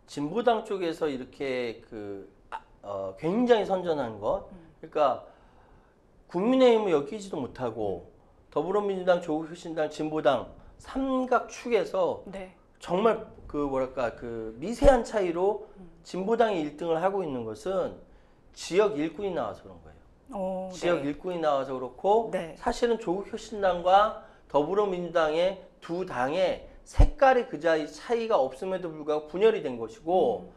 진보당 쪽에서 이렇게 굉장히 선전한 것, 그러니까 국민의힘을 엮이지도 못하고 더불어민주당, 조국혁신당, 진보당 삼각축에서 네. 정말 미세한 차이로 진보당이 1등을 하고 있는 것은 지역 일꾼이 나와서 그런 거예요. 지역 네. 일꾼이 나와서 그렇고 네. 사실은 조국혁신당과 더불어민주당의 두 당의 색깔의 그 차이가 없음에도 불구하고 분열이 된 것이고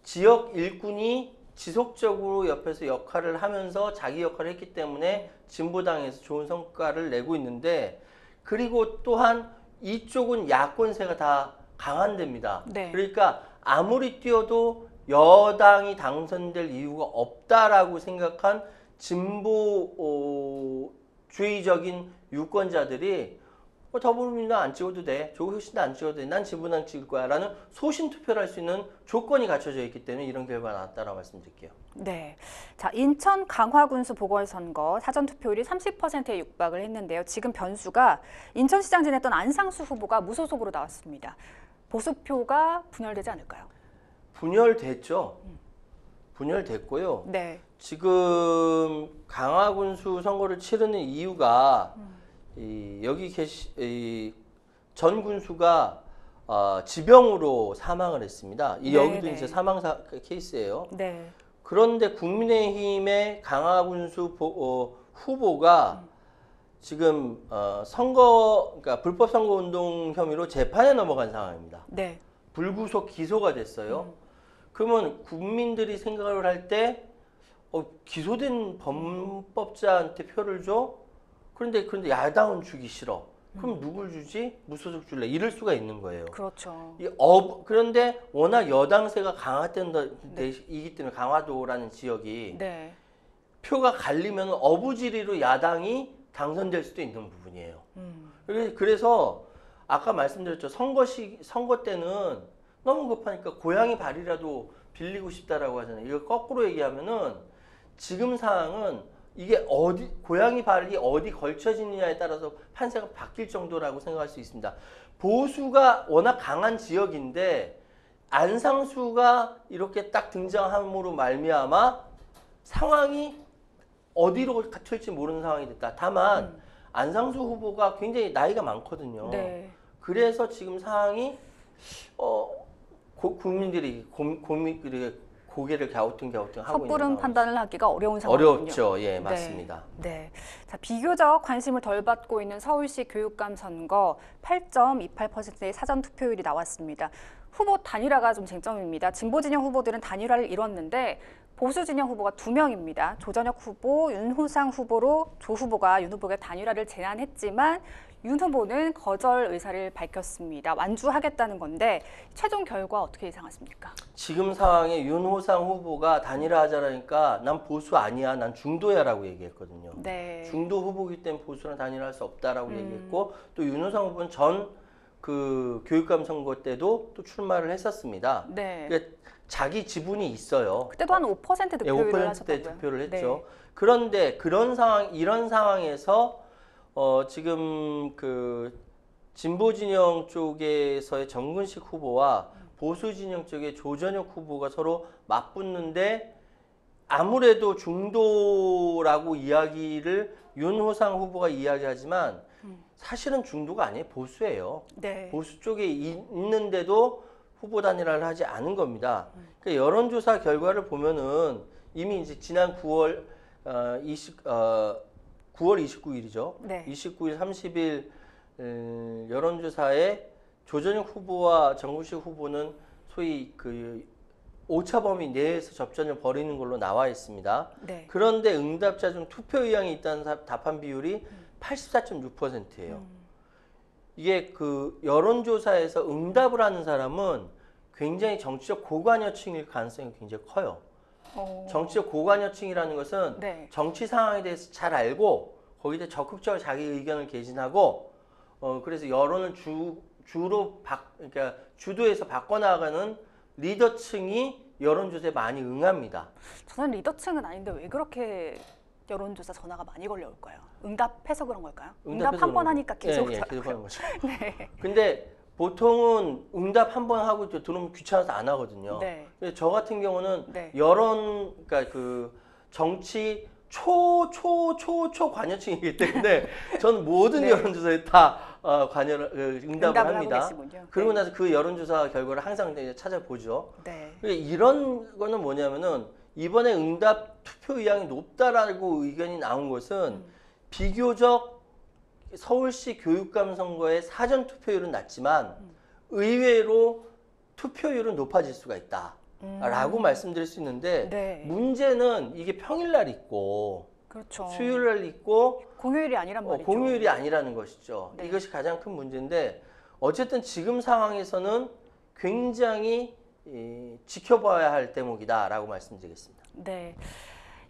지역 일꾼이 지속적으로 옆에서 역할을 하면서 자기 역할을 했기 때문에 진보당에서 좋은 성과를 내고 있는데 그리고 또한 이쪽은 야권세가 다 강한 데입니다. 네. 그러니까 아무리 뛰어도 여당이 당선될 이유가 없다라고 생각한 진보주의적인 유권자들이 더불어민주당 안 찍어도 돼, 조국혁신당 안 찍어도 돼, 난 진보당 찍을 거야 라는 소신 투표를 할 수 있는 조건이 갖춰져 있기 때문에 이런 결과가 나왔다라고 말씀드릴게요. 네. 자, 인천 강화군수 보궐선거 사전 투표율이 30%에 육박을 했는데요. 지금 변수가 인천시장 지냈던 안상수 후보가 무소속으로 나왔습니다. 보수표가 분열되지 않을까요? 분열됐죠. 분열됐고요. 네. 지금 강화군수 선거를 치르는 이유가 여기 전 군수가 지병으로 사망을 했습니다. 여기도 이제 사망 케이스예요. 네. 그런데 국민의힘의 강화군수 후보가 지금 그러니까 불법 선거운동 혐의로 재판에 넘어간 상황입니다. 네. 불구속 기소가 됐어요. 그러면 국민들이 생각을 할 때 기소된 범법자한테 표를 줘? 그런데 야당은 주기 싫어. 그럼 누굴 주지? 무소속 줄래? 이럴 수가 있는 거예요. 그렇죠. 그런데 워낙 여당세가 강화된 데이기 때문에 강화도라는 지역이 네. 표가 갈리면 어부지리로 야당이 당선될 수도 있는 부분이에요. 그래서 아까 말씀드렸죠. 선거 때는 너무 급하니까 고양이 발이라도 빌리고 싶다라고 하잖아요. 이거 거꾸로 얘기하면은 지금 상황은 이게 고양이 발이 어디 걸쳐지느냐에 따라서 판세가 바뀔 정도라고 생각할 수 있습니다. 보수가 워낙 강한 지역인데 안상수가 이렇게 딱 등장함으로 말미암아 상황이 어디로 튈지 모르는 상황이 됐다. 다만 안상수 후보가 굉장히 나이가 많거든요. 네. 그래서 지금 상황이 국민들이 고개를 갸우뚱갸우뚱 하고 있는 섣부른 상황이죠. 판단을 하기가 어려운 상황이군요. 어렵죠. 예, 맞습니다. 네. 자, 비교적 관심을 덜 받고 있는 서울시 교육감 선거 8.28%의 사전 투표율이 나왔습니다. 후보 단일화가 좀 쟁점입니다. 진보 진영 후보들은 단일화를 이뤘는데 보수 진영 후보가 2명입니다. 조전혁 후보, 윤호상 후보로 조 후보가 윤 후보가 단일화를 제안했지만 윤 후보는 거절 의사를 밝혔습니다. 완주하겠다는 건데 최종 결과 어떻게 예상하십니까? 지금 상황에 윤호상 후보가 단일화하자라니까 난 보수 아니야, 난 중도야라고 얘기했거든요. 네. 중도 후보이기 때문에 보수랑 단일화할 수 없다라고 얘기했고 또 윤호상 후보는 전 그 교육감 선거 때도 또 출마를 했었습니다. 네. 그러니까 자기 지분이 있어요. 그때도 한 5% 득표율을 5%대 하셨다고요. 득표를 했죠. 네. 그런데 이런 상황에서 지금 그 진보 진영 쪽에서의 정근식 후보와 보수 진영 쪽의 조전혁 후보가 서로 맞붙는데 아무래도 중도라고 이야기를 윤호상 후보가 이야기하지만 사실은 중도가 아니에요. 보수예요. 네. 보수 쪽에 있는데도 후보 단일화를 하지 않은 겁니다. 그러니까 여론조사 결과를 보면은 이미 이제 지난 9월 29일이죠. 네. 29일, 30일 여론조사에 조전혁 후보와 정구식 후보는 소위 그 오차 범위 내에서 접전을 벌이는 걸로 나와 있습니다. 네. 그런데 응답자 중 투표 의향이 있다는 답한 비율이 84.6%예요. 이게 그 여론조사에서 응답을 하는 사람은 굉장히 정치적 고관여층일 가능성이 굉장히 커요. 정치적 고관여층이라는 것은 네. 정치 상황에 대해서 잘 알고 거기다 적극적으로 자기 의견을 개진하고 그래서 여론을 그러니까 주도해서 바꿔나가는 리더층이 여론조사에 많이 응합니다. 저는 리더층은 아닌데 왜 그렇게 여론조사 전화가 많이 걸려올까요? 응답해서 그런 걸까요? 응답 한 번 하니까 계속 계속 하는 거죠. 네. 근데 보통은 응답 한 번 하고 들어오면 귀찮아서 안 하거든요. 네. 근데 저 같은 경우는 네. 그러니까 그 정치 관여층이기 때문에 저는 모든 네. 여론조사에 다 응답을 합니다. 하고 계시군요. 그러고 네. 나서 그 여론조사 결과를 항상 이제 찾아보죠. 네. 이런 거는 뭐냐면은 이번에 응답 투표 의향이 높다라고 의견이 나온 것은 비교적 서울시 교육감 선거의 사전 투표율은 낮지만 의외로 투표율은 높아질 수가 있다라고 말씀드릴 수 있는데 네. 문제는 이게 평일날 있고 그렇죠. 수요일날 있고 공휴일이 아니란 말이죠. 공휴일이 아니라는 것이죠. 네. 이것이 가장 큰 문제인데 어쨌든 지금 상황에서는 굉장히 지켜봐야 할 대목이다라고 말씀드리겠습니다. 네.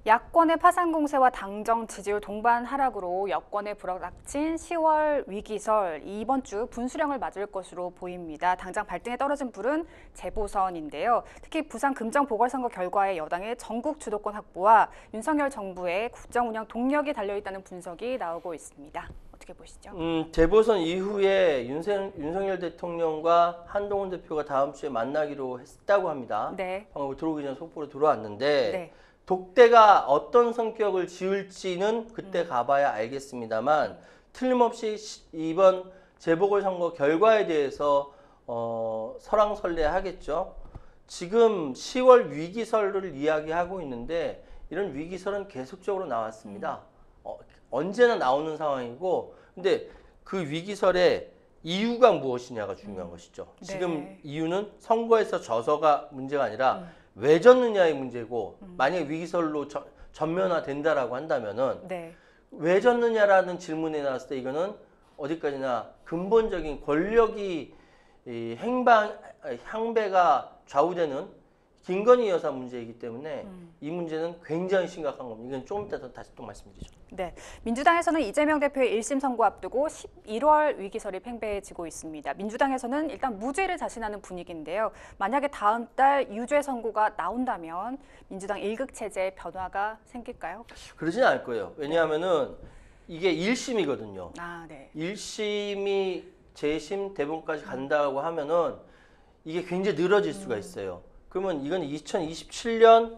야권의 파산 공세와 당정 지지율 동반 하락으로 여권에 불어닥친 10월 위기설 이번 주 분수령을 맞을 것으로 보입니다. 당장 발등에 떨어진 불은 재보선인데요. 특히 부산 금정 보궐선거 결과에 여당의 전국 주도권 확보와 윤석열 정부의 국정 운영 동력이 달려있다는 분석이 나오고 있습니다. 어떻게 보시죠? 재보선 이후에 윤석열 대통령과 한동훈 대표가 다음 주에 만나기로 했다고 합니다. 네. 방금 들어오기 전 속보로 들어왔는데 네. 독대가 어떤 성격을 지을지는 그때 가봐야 알겠습니다만 틀림없이 이번 재보궐선거 결과에 대해서 설왕설래하겠죠. 지금 10월 위기설을 이야기하고 있는데 이런 위기설은 계속적으로 나왔습니다. 언제나 나오는 상황이고 근데 그 위기설에 이유가 무엇이냐가 중요한 것이죠. 네. 지금 이유는 선거에서 져서가 문제가 아니라 왜 졌느냐의 문제고 만약에 위기설로 전면화된다라고 한다면은 네. 왜 졌느냐라는 질문에 나왔을 때 이거는 어디까지나 근본적인 권력이 이 향배가 좌우되는 김건희 여사 문제이기 때문에 이 문제는 굉장히 심각한 겁니다. 이건 조금 이따 다시 또 말씀드리죠. 네, 민주당에서는 이재명 대표의 1심 선고 앞두고 11월 위기설이 팽배해지고 있습니다. 민주당에서는 일단 무죄를 자신하는 분위기인데요. 만약에 다음 달 유죄 선고가 나온다면 민주당 1급 체제에 변화가 생길까요? 그러지는 않을 거예요. 왜냐하면은 이게 1심이거든요. 아, 네. 1심이 재심 대법원까지 간다고 하면은 이게 굉장히 늘어질 수가 있어요. 그러면 이건 2027년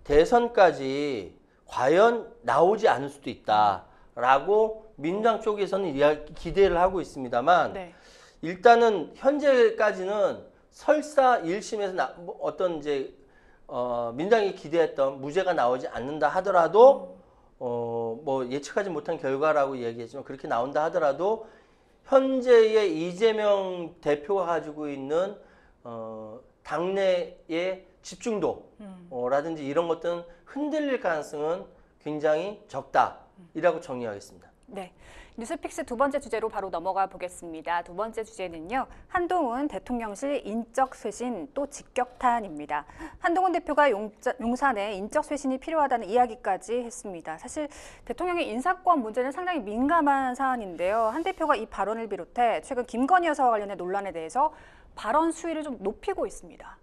대선까지 과연 나오지 않을 수도 있다라고 민주당 쪽에서는 기대를 하고 있습니다만 네. 일단은 현재까지는 설사 1심에서 어떤 이제 민주당이 기대했던 무죄가 나오지 않는다 하더라도 뭐 예측하지 못한 결과라고 얘기했지만 그렇게 나온다 하더라도 현재의 이재명 대표가 가지고 있는 당내의 집중도라든지 이런 것들은 흔들릴 가능성은 굉장히 적다이라고 정리하겠습니다. 네. 뉴스픽스 두 번째 주제로 바로 넘어가 보겠습니다. 두 번째 주제는요. 한동훈 대통령실 인적 쇄신 또 직격탄입니다. 한동훈 대표가 용산에 인적 쇄신이 필요하다는 이야기까지 했습니다. 사실 대통령의 인사권 문제는 상당히 민감한 사안인데요. 한 대표가 이 발언을 비롯해 최근 김건희 여사와 관련된 논란에 대해서 발언 수위를 좀 높이고 있습니다.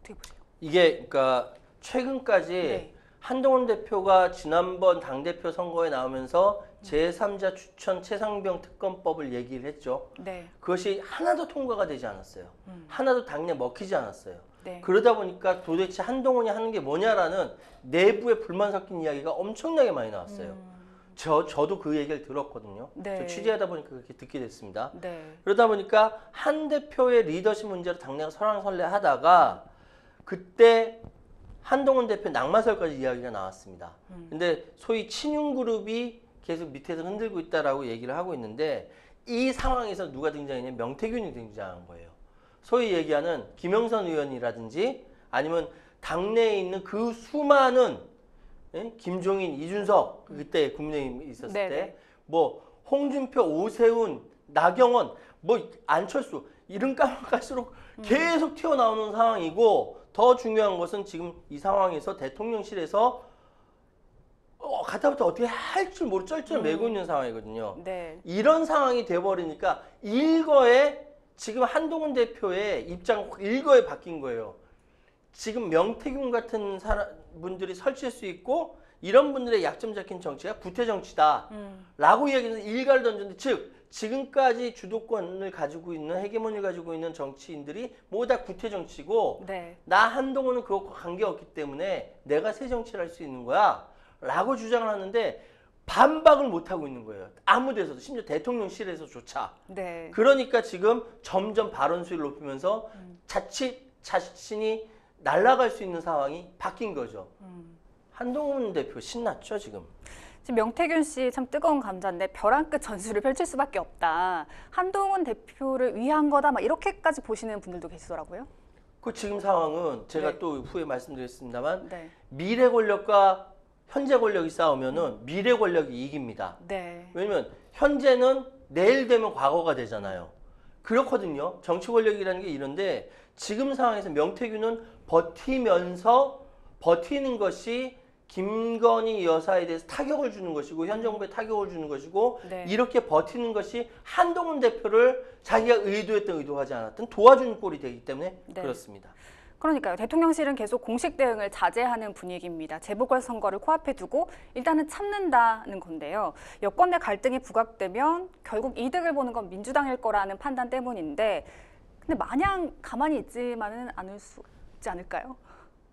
어떻게 보세요? 이게 그러니까 최근까지 네. 한동훈 대표가 지난번 당대표 선거에 나오면서 제3자 추천 최상병 특검법을 얘기를 했죠. 네. 그것이 하나도 통과가 되지 않았어요. 하나도 당내 먹히지 않았어요. 네. 그러다 보니까 도대체 한동훈이 하는 게 뭐냐라는 내부의 불만 섞인 이야기가 엄청나게 많이 나왔어요. 저도 그 얘기를 들었거든요. 네. 저 취재하다 보니까 그렇게 듣게 됐습니다. 네. 그러다 보니까 한 대표의 리더십 문제로 당내가 설왕설래하다가 그때 한동훈 대표 낙마설까지 이야기가 나왔습니다. 근데 소위 친윤그룹이 계속 밑에서 흔들고 있다라고 얘기를 하고 있는데 이 상황에서 누가 등장했냐면 명태균이 등장한 거예요. 소위 얘기하는 김영선 의원이라든지 아니면 당내에 있는 그 수많은 김종인, 이준석 그때 국민의힘 있었을 네네. 때 뭐 홍준표, 오세훈, 나경원, 뭐 안철수 이름 까면 갈수록 계속 튀어나오는 상황이고 더 중요한 것은 지금 이 상황에서 대통령실에서 가타부터 어떻게 할 줄 모르고 쩔쩔 매고 있는 상황이거든요. 네. 이런 상황이 돼버리니까 일거에 지금 한동훈 대표의 입장 일거에 바뀐 거예요. 지금 명태균 같은 분들이 설칠 수 있고 이런 분들의 약점 잡힌 정치가 구태 정치다 라고 이야기해서 일가를 던졌는데 즉 지금까지 주도권을 가지고 있는 헤게모니를 가지고 있는 정치인들이 모두 다 구태 정치고 네. 나 한동훈은 그것과 관계없기 때문에 내가 새 정치를 할 수 있는 거야 라고 주장을 하는데 반박을 못하고 있는 거예요. 아무 데서도 심지어 대통령실에서조차. 네. 그러니까 지금 점점 발언 수위를 높이면서 자칫 자신이 날아갈 수 있는 상황이 바뀐 거죠. 한동훈 대표 신났죠 지금. 지금 명태균 씨 참 뜨거운 감자인데 벼랑 끝 전술을 펼칠 수밖에 없다. 한동훈 대표를 위한 거다. 막 이렇게까지 보시는 분들도 계시더라고요. 그 지금 상황은 제가 네. 또 후에 말씀드렸습니다만 네. 미래 권력과 현재 권력이 싸우면은 미래 권력이 이깁니다. 네. 왜냐면 현재는 내일 되면 과거가 되잖아요. 그렇거든요. 정치 권력이라는 게 이런데 지금 상황에서 명태균은 버티면서 버티는 것이 김건희 여사에 대해서 타격을 주는 것이고 현 정부에 타격을 주는 것이고 네. 이렇게 버티는 것이 한동훈 대표를 자기가 의도했던 의도하지 않았던 도와주는 꼴이 되기 때문에 네. 그렇습니다. 그러니까요. 대통령실은 계속 공식 대응을 자제하는 분위기입니다. 재보궐선거를 코앞에 두고 일단은 참는다는 건데요. 여권 내 갈등이 부각되면 결국 이득을 보는 건 민주당일 거라는 판단 때문인데 근데 마냥 가만히 있지만은 않을 수 있지 않을까요?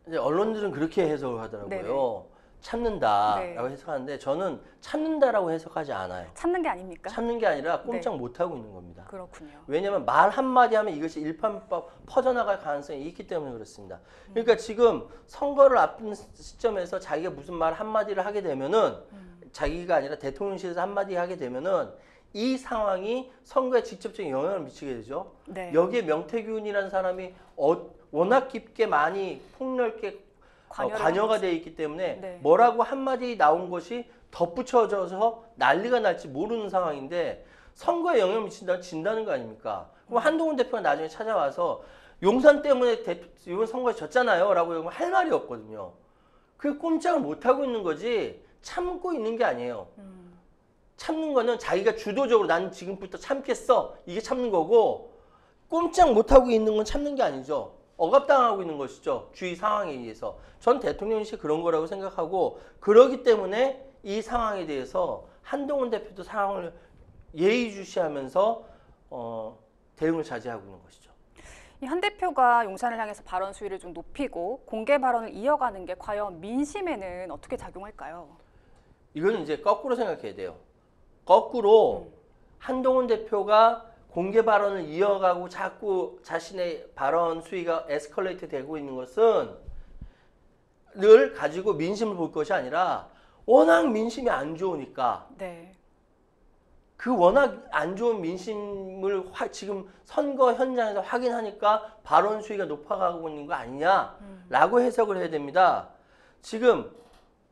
이제 언론들은 그렇게 해석을 하더라고요. 네네. 참는다라고 네. 해석하는데 저는 참는다라고 해석하지 않아요. 참는 게 아닙니까? 참는 게 아니라 꼼짝 못하고 있는 겁니다. 그렇군요. 왜냐하면 말 한마디 하면 이것이 일파만파 퍼져나갈 가능성이 있기 때문에 그렇습니다. 그러니까 지금 선거를 앞둔 시점에서 자기가 무슨 말 한마디를 하게 되면은 자기가 아니라 대통령실에서 한마디 하게 되면은 이 상황이 선거에 직접적인 영향을 미치게 되죠. 네. 여기에 명태균이라는 사람이 워낙 깊게 많이 폭넓게 관여가 돼 있기 때문에 네. 뭐라고 한마디 나온 것이 덧붙여져서 난리가 날지 모르는 상황인데 선거에 영향을 미친다면 진다는 거 아닙니까? 그럼 한동훈 대표가 나중에 찾아와서 용산 때문에 이번 선거에 졌잖아요 라고 할 말이 없거든요. 그 꼼짝을 못하고 있는 거지 참고 있는 게 아니에요. 참는 거는 자기가 주도적으로 난 지금부터 참겠어 이게 참는 거고, 꼼짝 못하고 있는 건 참는 게 아니죠. 억압당하고 있는 것이죠. 주위 상황에 의해서. 전 대통령실이 그런 거라고 생각하고, 그러기 때문에 이 상황에 대해서 한동훈 대표도 상황을 예의주시하면서 대응을 자제하고 있는 것이죠. 이 한 대표가 용산을 향해서 발언 수위를 좀 높이고 공개 발언을 이어가는 게 과연 민심에는 어떻게 작용할까요? 이거는 이제 거꾸로 생각해야 돼요. 거꾸로 한동훈 대표가 공개 발언을 이어가고 자꾸 자신의 발언 수위가 에스컬레이트 되고 있는 것은 늘 가지고 민심을 볼 것이 아니라 워낙 민심이 안 좋으니까 네. 그 워낙 안 좋은 민심을 지금 선거 현장에서 확인하니까 발언 수위가 높아가고 있는 거 아니냐라고 해석을 해야 됩니다. 지금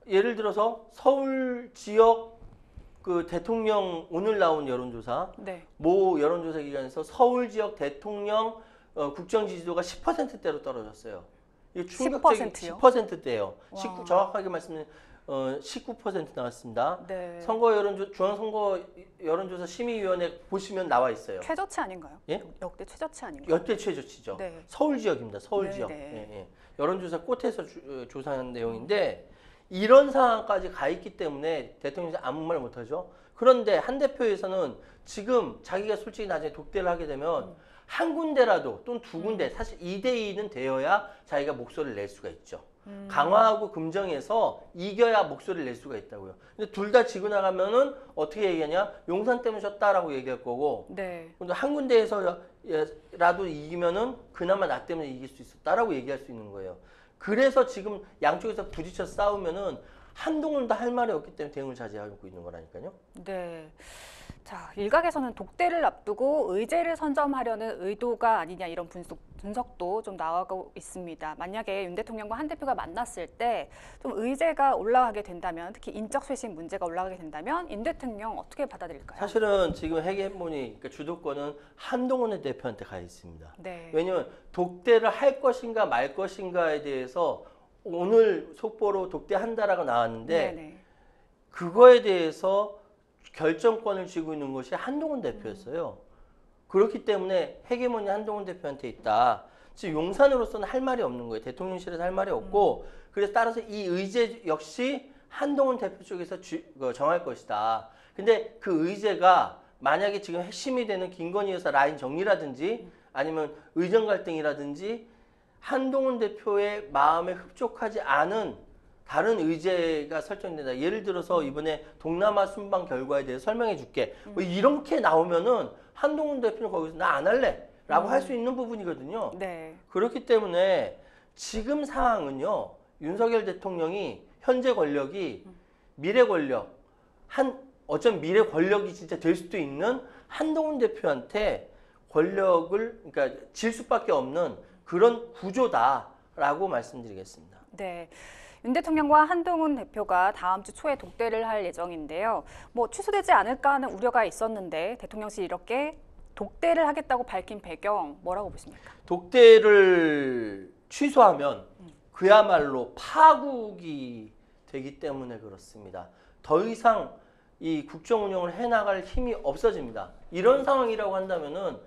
예를 들어서 서울 지역 그 대통령 오늘 나온 여론조사, 네. 모 여론조사 기관에서 서울 지역 대통령 국정 지지도가 10%대로 떨어졌어요. 이게 충격적인 10%요? 10%대예요. 와. 정확하게 말씀드리면 19% 나왔습니다. 네. 중앙선거 여론조사 심의위원회 보시면 나와 있어요. 최저치 아닌가요? 예? 역대 최저치 아닌가요? 여태 최저치죠. 네. 서울 지역입니다. 서울 네, 지역. 네. 예, 예. 여론조사 꽃에서 조사한 내용인데 이런 상황까지 가 있기 때문에 대통령이 아무 말 못하죠. 그런데 한 대표에서는 지금 자기가 솔직히 나중에 독대를 하게 되면 한 군데라도 또는 두 군데, 사실 2대2는 되어야 자기가 목소리를 낼 수가 있죠. 강화하고 금정에서 이겨야 목소리를 낼 수가 있다고요. 근데 둘 다 지고 나가면은 어떻게 얘기하냐? 용산 때문에 졌다라고 얘기할 거고, 네. 근데 한 군데에서라도 이기면은 그나마 나 때문에 이길 수 있었다라고 얘기할 수 있는 거예요. 그래서 지금 양쪽에서 부딪혀 싸우면은 한동훈도 할 말이 없기 때문에 대응을 자제하고 있는 거라니까요. 네. 자, 일각에서는 독대를 앞두고 의제를 선점하려는 의도가 아니냐 이런 분석도 좀 나오고 있습니다. 만약에 윤 대통령과 한 대표가 만났을 때 좀 의제가 올라가게 된다면, 특히 인적 쇄신 문제가 올라가게 된다면 윤 대통령 어떻게 받아들일까요? 사실은 지금 헤게모니, 그러니까 주도권은 한동훈 대표한테 가 있습니다. 네. 왜냐하면 독대를 할 것인가 말 것인가에 대해서 오늘 속보로 독대한다라고 나왔는데 네네. 그거에 대해서 결정권을 쥐고 있는 것이 한동훈 대표였어요. 그렇기 때문에 헤게모니 한동훈 대표한테 있다. 지금 용산으로서는 할 말이 없는 거예요. 대통령실에서 할 말이 없고, 그래서 따라서 이 의제 역시 한동훈 대표 쪽에서 정할 것이다. 근데 그 의제가 만약에 지금 핵심이 되는 김건희 여사 라인 정리라든지 아니면 의정 갈등이라든지 한동훈 대표의 마음에 흡족하지 않은 다른 의제가 설정된다. 예를 들어서 이번에 동남아 순방 결과에 대해서 설명해 줄게. 뭐 이렇게 나오면은 한동훈 대표는 거기서 나 안 할래 라고 할 수 있는 부분이거든요. 네. 그렇기 때문에 지금 상황은요, 윤석열 대통령이 현재 권력이 미래 권력, 어쩌면 미래 권력이 진짜 될 수도 있는 한동훈 대표한테 권력을, 그러니까 질 수밖에 없는 그런 구조다라고 말씀드리겠습니다. 네. 윤 대통령과 한동훈 대표가 다음 주 초에 독대를 할 예정인데요. 뭐 취소되지 않을까 하는 우려가 있었는데 대통령실이 이렇게 독대를 하겠다고 밝힌 배경 뭐라고 보십니까? 독대를 취소하면 그야말로 파국이 되기 때문에 그렇습니다. 더 이상 이 국정 운영을 해나갈 힘이 없어집니다. 이런 상황이라고 한다면은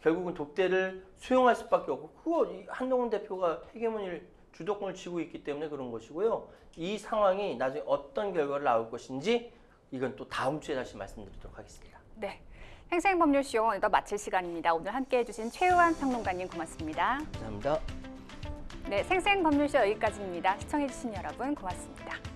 결국은 독대를 수용할 수밖에 없고, 그거 한동훈 대표가 헤게모니를 주도권을 쥐고 있기 때문에 그런 것이고요. 이 상황이 나중에 어떤 결과를 나올 것인지 이건 또 다음 주에 다시 말씀드리도록 하겠습니다. 네. 행생법률쇼 오늘도 마칠 시간입니다. 오늘 함께해 주신 최우한 평론가님 고맙습니다. 감사합니다. 네, 생생법률쇼 여기까지입니다. 시청해 주신 여러분 고맙습니다.